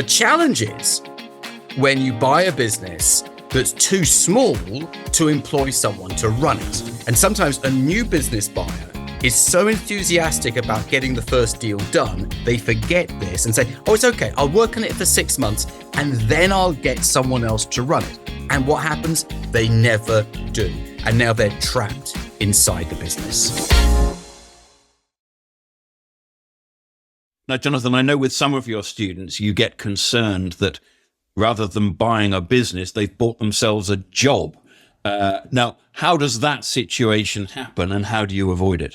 The challenge is when you buy a business that's too small to employ someone to run it. And sometimes a new business buyer is so enthusiastic about getting the first deal done, they forget this and say, oh, it's okay, I'll work on it for 6 months and then I'll get someone else to run it. And what happens? They never do. And now they're trapped inside the business. Now, Jonathan, I know with some of your students, you get concerned that rather than buying a business, they've bought themselves a job. Now, how does that situation happen and how do you avoid it?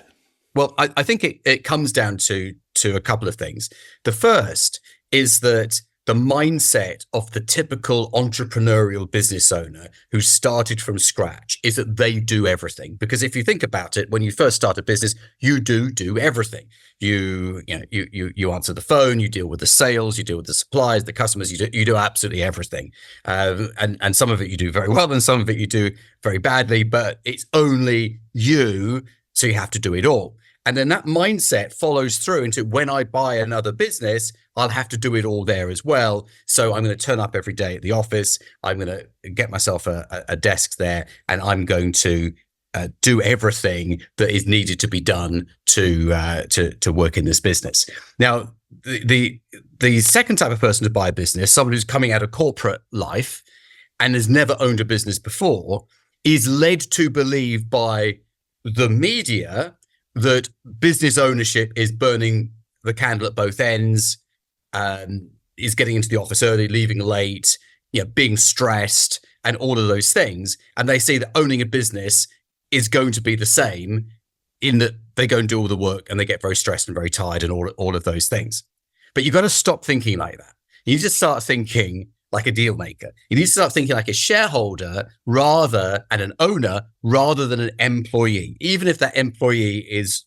Well, I think it comes down to a couple of things. The first is that the mindset of the typical entrepreneurial business owner who started from scratch is that they do everything. Because if you think about it, when you first start a business, you do everything. You answer the phone, you deal with the sales, you deal with the suppliers, the customers, you do absolutely everything. And some of it you do very well and some of it you do very badly, but it's only you, so you have to do it all. And then that mindset follows through into when I buy another business, I'll have to do it all there as well. So I'm going to turn up every day at the office. I'm going to get myself a desk there, and I'm going to do everything that is needed to be done to work in this business. Now, the second type of person to buy a business, someone who's coming out of corporate life and has never owned a business before, is led to believe by the media that business ownership is burning the candle at both ends, is getting into the office early, leaving late, being stressed, and all of those things. And they see that owning a business is going to be the same in that they go and do all the work and they get very stressed and very tired and all of those things. But you've got to stop thinking like that. You need to start thinking like a deal maker. You need to start thinking like a shareholder and an owner rather than an employee, even if that employee is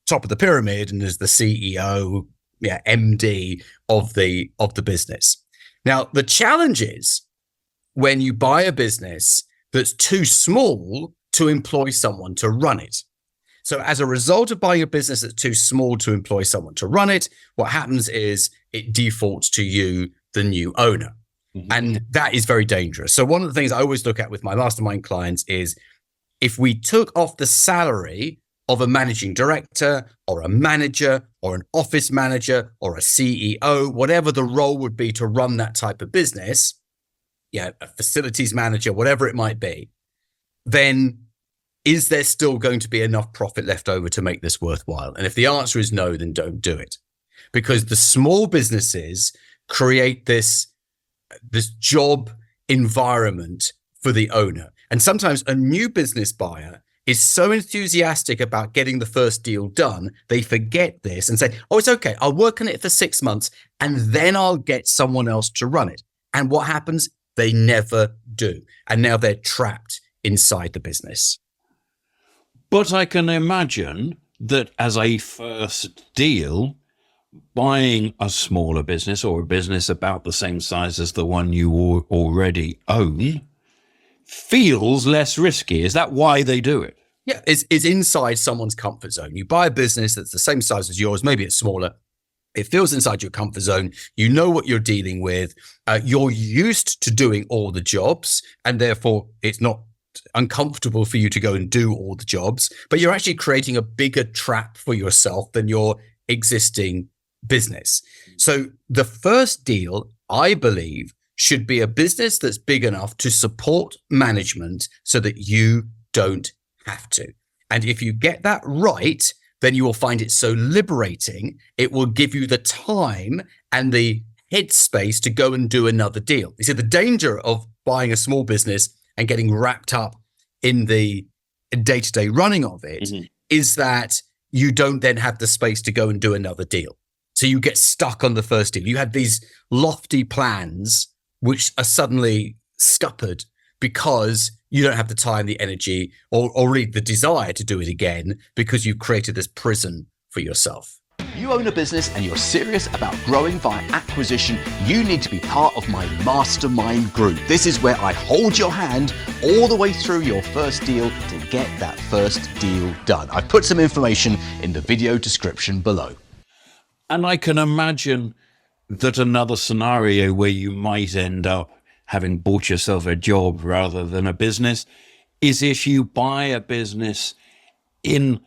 top of the pyramid and is the CEO, MD of the business. Now, the challenge is when you buy a business that's too small to employ someone to run it. So as a result of buying a business that's too small to employ someone to run it, what happens is it defaults to you, the new owner. And that is very dangerous. So one of the things I always look at with my mastermind clients is if we took off the salary of a managing director or a manager or an office manager or a CEO, whatever the role would be to run that type of business, a facilities manager, whatever it might be, then is there still going to be enough profit left over to make this worthwhile? And if the answer is no, then don't do it. Because the small businesses create this job environment for the owner. And sometimes a new business buyer is so enthusiastic about getting the first deal done, they forget this and say, oh, it's okay, I'll work on it for 6 months and then I'll get someone else to run it. And what happens? They never do. And now they're trapped inside the business. But I can imagine that as a first deal, buying a smaller business or a business about the same size as the one you already own feels less risky. Is that why they do it? Yeah, it's inside someone's comfort zone. You buy a business that's the same size as yours, maybe it's smaller. It feels inside your comfort zone. You know what you're dealing with. You're used to doing all the jobs, and therefore it's not uncomfortable for you to go and do all the jobs, but you're actually creating a bigger trap for yourself than your existing business. So the first deal, I believe, should be a business that's big enough to support management so that you don't have to. And if you get that right, then you will find it so liberating. It will give you the time and the headspace to go and do another deal. You see, the danger of buying a small business and getting wrapped up in the day-to-day running of it is that you don't then have the space to go and do another deal. So you get stuck on the first deal. You had these lofty plans which are suddenly scuppered because you don't have the time, the energy, or really the desire to do it again because you've created this prison for yourself. You own a business and you're serious about growing via acquisition, you need to be part of my mastermind group. This is where I hold your hand all the way through your first deal to get that first deal done. I've put some information in the video description below. And I can imagine that another scenario where you might end up having bought yourself a job rather than a business is if you buy a business in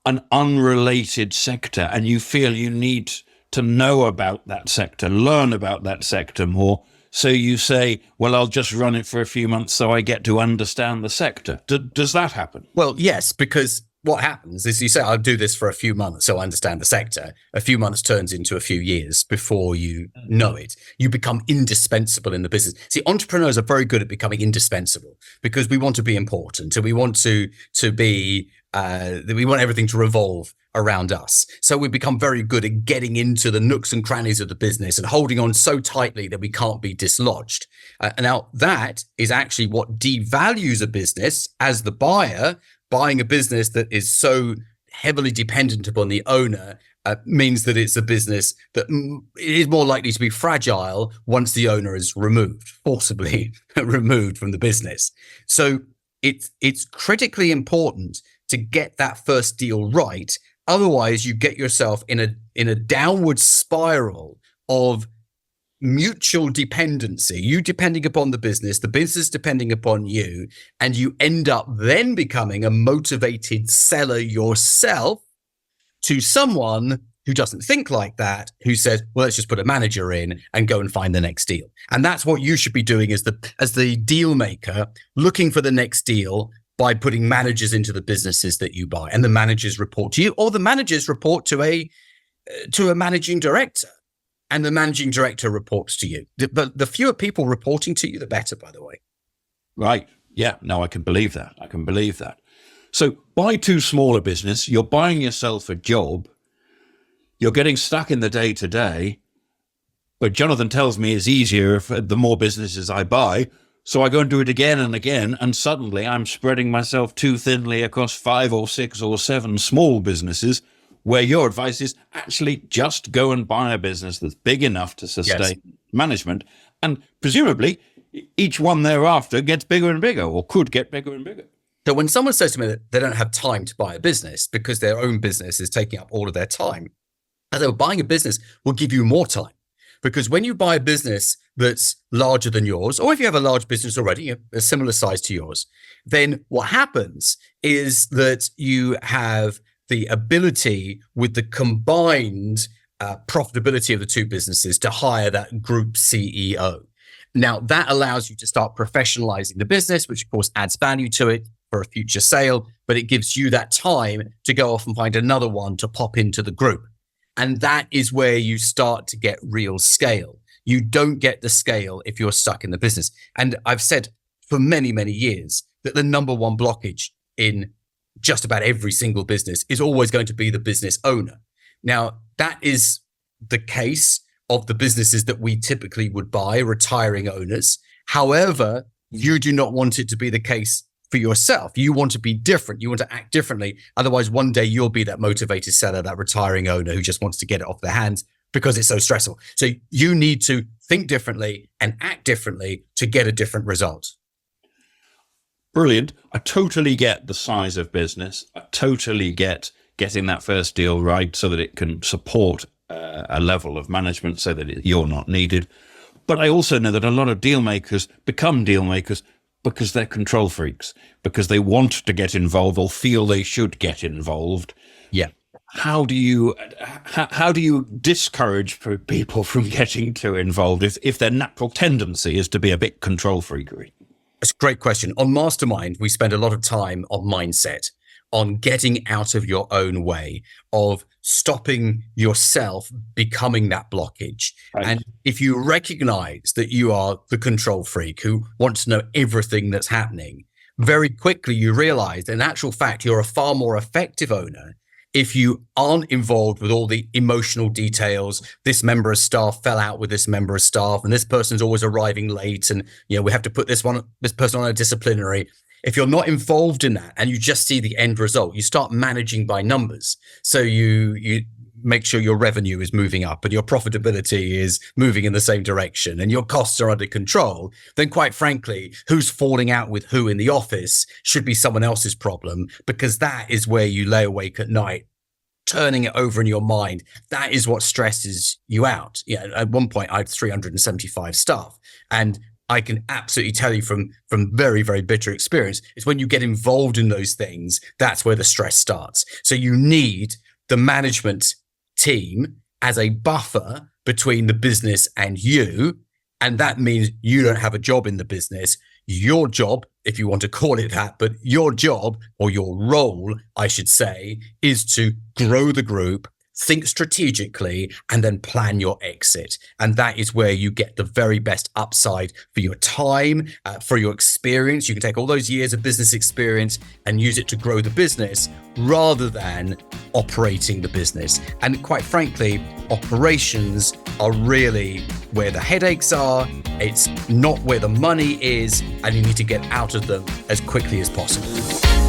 an unrelated sector and you feel you need to know about that sector, learn about that sector more. So you say, well, I'll just run it for a few months so I get to understand the sector. Does that happen? Well, yes, because what happens is you say, I'll do this for a few months so I understand the sector. A few months turns into a few years before you know it. You become indispensable in the business. See, entrepreneurs are very good at becoming indispensable because we want to be important and we want to be, we want everything to revolve around us. So we become very good at getting into the nooks and crannies of the business and holding on so tightly that we can't be dislodged. Now, that is actually what devalues a business as the buyer. Buying a business that is so heavily dependent upon the owner means that it's a business that is more likely to be fragile once the owner is removed, forcibly removed from the business. So it's critically important to get that first deal right. Otherwise, you get yourself in a downward spiral of mutual dependency, you depending upon the business depending upon you, and you end up then becoming a motivated seller yourself to someone who doesn't think like that, who says, well, let's just put a manager in and go and find the next deal. And that's what you should be doing as the deal maker, looking for the next deal by putting managers into the businesses that you buy, and the managers report to you, or the managers report to a managing director. And the managing director reports to you. The fewer people reporting to you, the better, by the way. Right. Yeah. No, I can believe that. I can believe that. So buy too small a business. You're buying yourself a job. You're getting stuck in the day to day. But Jonathan tells me it's easier if the more businesses I buy. So I go and do it again and again. And suddenly I'm spreading myself too thinly across 5 or 6 or 7 small businesses, where your advice is actually just go and buy a business that's big enough to sustain management. And presumably each one thereafter gets bigger and bigger, or could get bigger and bigger. So when someone says to me that they don't have time to buy a business because their own business is taking up all of their time, as though buying a business will give you more time. Because when you buy a business that's larger than yours, or if you have a large business already, a similar size to yours, then what happens is that you have the ability with the combined profitability of the two businesses to hire that group CEO. Now, that allows you to start professionalizing the business, which of course adds value to it for a future sale, but it gives you that time to go off and find another one to pop into the group. And that is where you start to get real scale. You don't get the scale if you're stuck in the business. And I've said for many, many years that the number one blockage in just about every single business is always going to be the business owner. Now, that is the case of the businesses that we typically would buy, retiring owners. However, you do not want it to be the case for yourself. You want to be different. You want to act differently. Otherwise, one day you'll be that motivated seller, that retiring owner who just wants to get it off their hands because it's so stressful. So you need to think differently and act differently to get a different result. Brilliant. I totally get the size of business. I totally get getting that first deal right so that it can support a level of management so that you're not needed. But I also know that a lot of deal makers become deal makers because they're control freaks, because they want to get involved or feel they should get involved. Yeah. How do you discourage people from getting too involved if their natural tendency is to be a bit control freakery? That's a great question. On Mastermind, we spend a lot of time on mindset, on getting out of your own way, of stopping yourself becoming that blockage. Right. And if you recognize that you are the control freak who wants to know everything that's happening, very quickly you realize that in actual fact, you're a far more effective owner if you aren't involved with all the emotional details. This member of staff fell out with this member of staff, and this person's always arriving late, and we have to put this person on a disciplinary. If you're not involved in that and you just see the end result, you start managing by numbers. So you make sure your revenue is moving up and your profitability is moving in the same direction and your costs are under control. Then quite frankly, who's falling out with who in the office should be someone else's problem, because that is where you lay awake at night turning it over in your mind. That is what stresses you out. Yeah, at one point I had 375 staff, and I can absolutely tell you from very, very bitter experience, is when you get involved in those things, that's where the stress starts. So you need the management team as a buffer between the business and you. And that means you don't have a job in the business. Your job, if you want to call it that, but your job, or your role, I should say, is to grow the group, think strategically, and then plan your exit. And that is where you get the very best upside for your time, for your experience. You can take all those years of business experience and use it to grow the business rather than operating the business. And quite frankly, operations are really where the headaches are. It's not where the money is, and you need to get out of them as quickly as possible.